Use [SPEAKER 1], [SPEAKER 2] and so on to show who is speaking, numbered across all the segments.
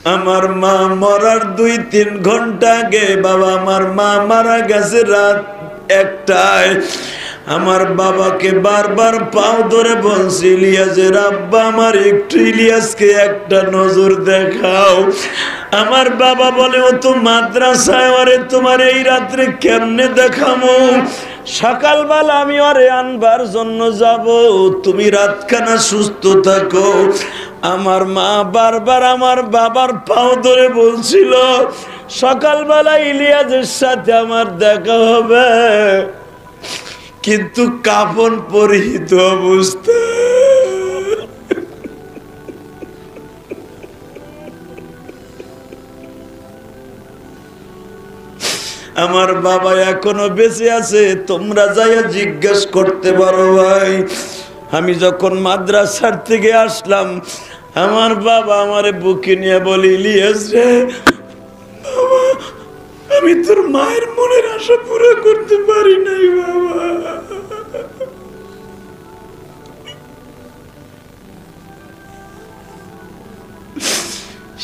[SPEAKER 1] আমার মা মরার 2-3 ঘন্টা আগে বাবা আমার মা মারা গেছে রাত 1টায়। আমার বাবাকে বারবার পাও ধরে বলছি, ইলিয়াসের আব্বা আমার একটু ইলিয়াসকে একটা নজর দেখাও। আমার বাবা বলে, ও তো মাদ্রাসায়, ওরে তোমার এই রাত্রে কেমনে দেখামো? সকালবেলা আমি ওরে আনবার জন্য যাব, তুমি রাতখানা সুস্থ থাকো। আমার মা বারবার আমার বাবার পাও ধরে বলছিল, সকালবেলা ইলিয়াসের সাথে আমার দেখা হবে, কিন্তু কাফন পরিহিত অবস্থা। আমার বাবা এখনো বেঁচে আছে, তোমরা যাইয়া জিজ্ঞেস করতে পারো ভাই। আমি যখন মাদ্রাসার থেকে আসলাম, আমার বাবা আমারে বুকে নিয়ে বলে, ইলিয়াস রে বাবা, আমি তোর মায়ের মনের আশা পুরো করতে পারি নাই বাবা।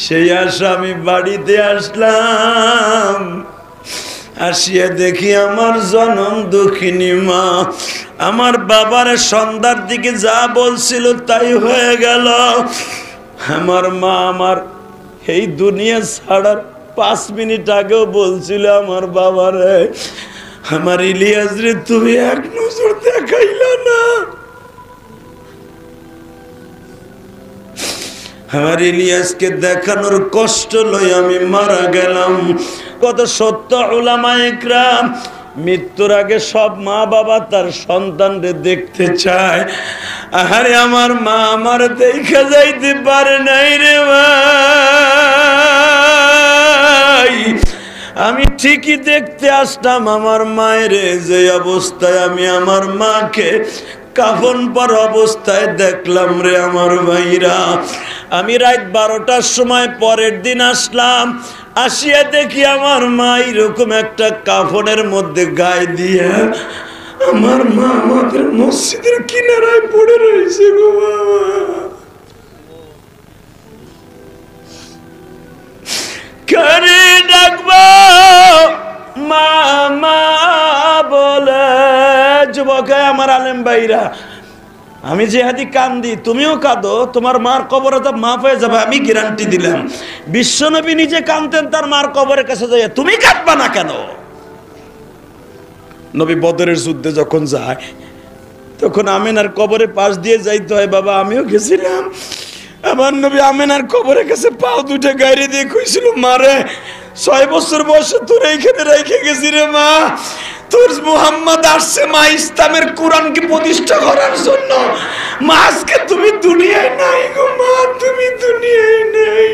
[SPEAKER 1] সেই আশা আমি বাড়িতে আসলাম, আসিয়া দেখি আমার জনম দুঃখিনী মা আমার বাবার সন্ধ্যার দিকে যা বলছিল তাই হয়ে গেল। আমার মা আমার এই দুনিয়া ছাড়ার 5 মিনিট আগেও বলছিল আমার বাবারে, আমার ইলিয়াস রে তুমি এক নজর দেখাইলা না। আমার ইলিয়াসকে দেখানোর কষ্ট লই আমি মারা গেলাম। কত সত্য উলামায়ে ইকরাম, মৃত্যুর আগে সব মা বাবা তার সন্তানরে দেখতে চায়। আরে আমার মা আমার দেখা যাইতে পারে নাই রে ভাই। আমি ঠিকই দেখতে আসলাম আমার মায়ের যে অবস্থায়, আমি আমার মাকে কাফন পর অবস্থায় দেখলাম রে আমার ভাইরা। আমি রাত 12টার সময় পরের দিন আসলাম, আসিয়া দেখি আমার মা এরকম একটা কাফনের মধ্যে গায়ে দিয়ে আমার মা আমাদের মসজিদের কিনারায় পড়ে রয়েছে গো বাবা। কারে ডাকবো মা মা বলে? যুবক আমার আলেম ভাইরা, আমি যে হাদি কান্দি, তুমিও কাঁদো, তোমার মার কবরে তো মাফ হয়ে যাবে, আমি গ্যারান্টি দিলাম। বিশ্বনবী নিজে কাঁদতেন তার মার কবরের কাছে যাইয়া, তুমি কাঁদবা না কেন? নবী বদরের যুদ্ধে যখন যায় তখন আমেনার কবরের পাশ দিয়ে যাইতে হয় বাবা, আমিও গেছিলাম। আমার নবী আমেনার কবরের কাছে পাও দুটো গাইরে দিয়ে কইছিল, মারে 6 বছর বয়সে তোর এইখানে রেখে গেছি রে মা, তোর মুহাম্মদ আসছে মা ইসলামের কোরআনকে প্রতিষ্ঠা করার জন্য, মা আজকে তুমি দুনিয়ায় নাই গো মা, তুমি দুনিয়ায় নাই।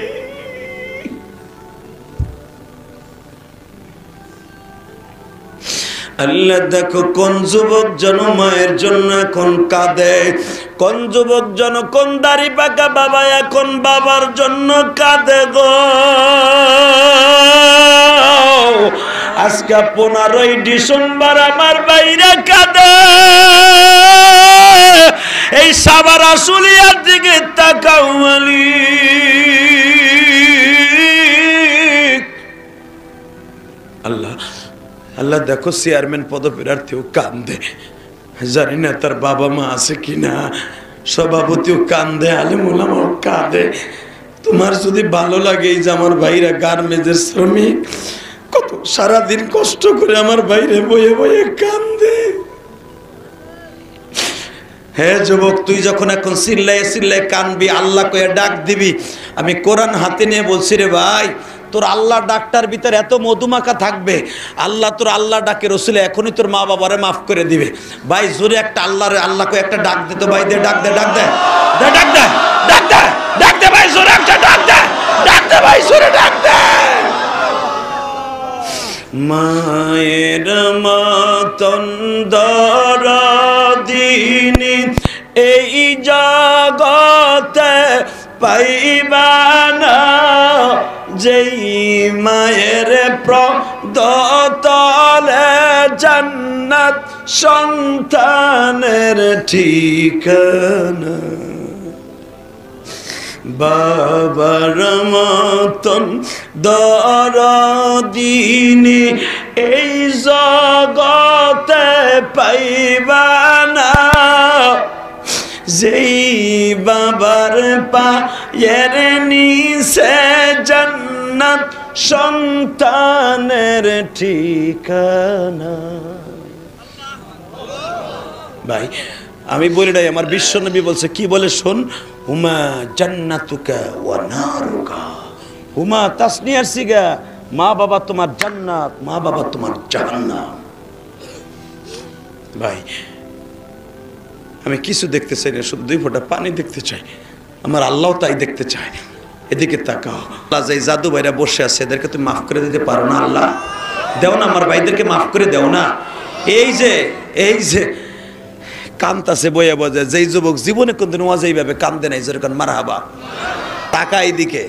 [SPEAKER 1] আল্লাহ দেখো কোন যুবক জন মায়ের জন্য এখন কাঁদে, কোন যুবক জন, কোন দাড়ি পাকা বাবা এখন বাবার জন্য কাঁদে গো। আজকে 15ই ডিসেম্বর আমার বাইরে কাঁদে। এই সাভার আশুলিয়ার দিকে তাকাও মালিক। আল্লাহ আল্লাহ দেখো চেয়ারম্যান পদপ্রার্থীও কান্দে, জানি না তার বাবা মা আছে কিনা, সভাপতিও কান্দে, আলেম ওলামাও কাঁদে। তোমার যদি ভালো লাগে, এই যে আমার ভাইরা গার্মেন্টসের শ্রমিক, কত সারাদিন কষ্ট করে আমার বাইরে বয়ে বয়ে কান্দে। হ্যাঁ যুবক, তুই যখন এখন চিল্লাই চিল্লাই কানবি, আল্লাহ কয়ে ডাক দিবি, আমি কোরআন হাতে নিয়ে বলছি রে ভাই, তোর আল্লাহ ডাকটার ভিতরে এত মধুমাখা থাকবে, আল্লাহ তোর আল্লাহ ডাকে রসুলে এখনই তোর মা বাবারে মাফ করে দিবে। ভাই জোরে একটা আল্লাহরে, আল্লাহকে একটা ডাক দে তো ভাই, দে ডাক দে, ডাক দে, ডাক দে, ডাক দে, ডাক দে ভাই, জোরে একটা ডাক দে, ডাক দে ভাই, জোরে ডাক দে। মায়ের মতন দরদিনী এই জগতে পাইবা না, যেই মায়ের প্রদতলে জান্নাত সন্তানের ঠিকানা। বাবার মতন দরদিনী এই জগতে পাইবা না, যেই বাবার পায়ের নিচে জান্নাত সন্তানের ঠিকানা। ভাই আমি বলি নাই, আমার বিশ্বনবী বলছে, কি বলে শোন, হুমা জান্নাতুকা ওয়া নারুকা। হুমা তাসনিয়ার সিগা, মা বাবা তোমার জান্নাত, মা বাবা তোমার জাহান্নাম। ভাই আমি কিছু দেখতে চাই না, শুধু 2 ফোঁটা পানি দেখতে চাই, আমার আল্লাহ তাই দেখতে চায়। এদিকে তাকাও, আল্লাহ যে জাদু ভাইরা বসে আছে এদেরকে তুমি মাফ করে দিতে পারো না? আল্লাহ দেও না, আমার ভাইদেরকে মাফ করে দেও না। এই যে কান্তাছে বইয়া বজে, যেই যুবক জীবনে কোনদিন ওয়াজ এইভাবে কান্দে নাই, যেরকম মারহাবা। টাকা এইদিকে,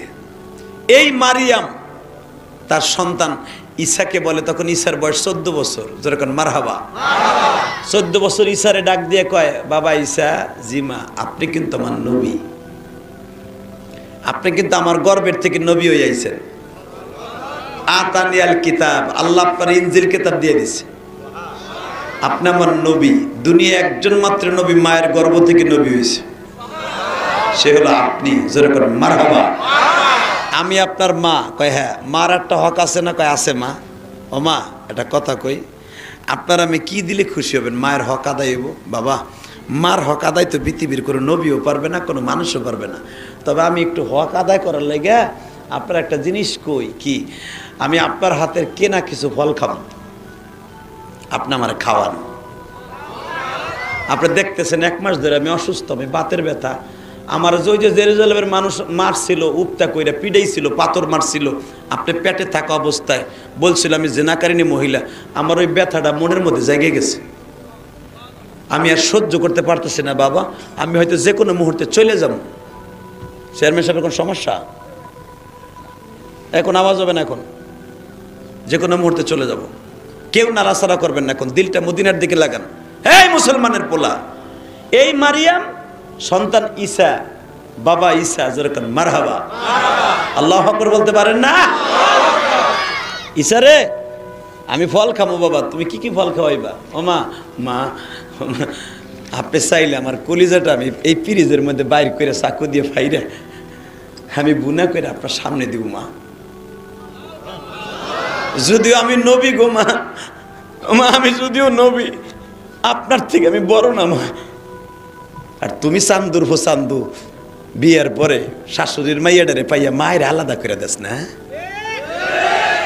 [SPEAKER 1] এই মারিয়াম তার সন্তান ঈসাকে বলে, তখন ঈসার বয়স 14 বছর, যেরকম মারহাবা। 14 বছর ঈসারে ডাক দিয়ে কয়, বাবা ঈসা, জিমা আপনি কিন্তু আমার নবী, আপনি কিন্তু আমার গর্বের থেকে নবী হয়ে আইছেন। আতানিয়াল কিতাব, আল্লাহ আপনার ইনজিল কিতাব দিয়ে দিছে, আপনি আমার নবী। দুনিয়া একজন মাত্র নবী মায়ের গর্ভ থেকে নবী হয়েছে, সে হলো আপনি, যেরকম মারহাবা। আমি আপনার মা, কয় হ্যাঁ। মার একটা হক আছে না? কয় আছে মা। ও মা একটা কথা কই, আপনার আমি কি দিলে খুশি হবেন? মায়ের হক আদায় হইব। বাবা মার হক আদায় তো পৃথিবীর কোনো নবীও পারবে না, কোনো মানুষও পারবে না, তবে আমি একটু হক আদায় করার লেগে আপনার একটা জিনিস কই, কি আমি আপনার হাতের কেনা কিছু ফল খাব, আপনি আমার খাওয়ান। আপনি দেখতেছেন 1 মাস ধরে আমি অসুস্থ, আমি বাতের ব্যথা, আমার ওই যে জেরুজালেমের মানুষ মারছিল, উপতা কইরা পিডাইছিল, পাথর মারছিল, আপনি পেটে থাকা অবস্থায় বলছিল আমি জেনাকারিনী মহিলা, আমার ওই ব্যথাটা মনের মধ্যে জেগে গেছে, আমি আর সহ্য করতে পারতেছি না বাবা, আমি হয়তো যে কোনো মুহূর্তে চলে যাব। চেয়ারম্যান সাহেবের কোনো সমস্যা? এখন আওয়াজ হবে না, এখন যে কোনো মুহূর্তে চলে যাব। কেউ নাড়াচাড়া করবেন না, এখন দিলটা মদিনার দিকে লাগান। এই মুসলমানের পোলা, এই মারিয়াম সন্তান ঈসা, বাবা ঈসা, যেরকম মারহাবা। আল্লাহু আকবার বলতে পারেন না? ঈসা রে আমি ফল খাবো বাবা, তুমি কি কি ফল খাওয়াইবা? ও মা, মা আপনি চাইলে আমার কলিজাটা আমি এই ফ্রিজের মধ্যে বাইর করে চাকু দিয়ে ফাইরে আমি বুনা করে আপনার সামনে দিব মা, যদিও আমি নবী গো মা, মা আমি যদিও নবী, আপনার থেকে আমি বড় না মা। আর তুমি চান্দুর হো চান্দু, বিয়ের পরে শাশুড়ির মাইয়াডারে পাইয়া মায়ের আলাদা করে দেস না,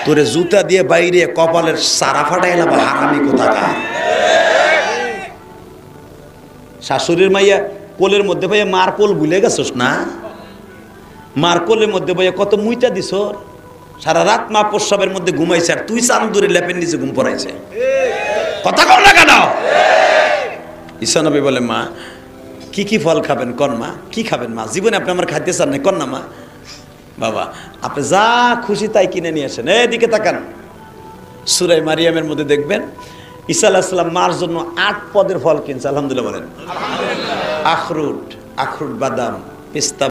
[SPEAKER 1] তোরে জুতা দিয়ে বাইরে কপালের সারা ফাটাইলাম, হারামি কোথাকার। শাশুড়ির মাইয়া কোলের মধ্যে পাইয়া মার কোল ভুলে গেছস না, মার কোলের মধ্যে পাইয়া কত মুইটা দিস, সারা রাত মা প্রস্রাবের মধ্যে ঘুমাইছে, আর তুই চান্দুরের লেপের নিচে ঘুম পড়াইছে, কথা কও না কেন? ঈসা নবী বলে, মা কি কি ফল খাবেন কন মা, কি খাবেন মা, জীবনে আপনি আমার খাইতে চান না, কন না মা। বাবা আপনি যা খুশি তাই কিনে নিয়ে আসেন। এদিকে তাকান, সূরা মারিয়ামের মধ্যে দেখবেন ঈসা আলাইহিস সালাম মার জন্য 8 পদের ফল কিনছে। আলহামদুলিল্লাহ বলেন। আখরুট, বাদাম, পেস্তা।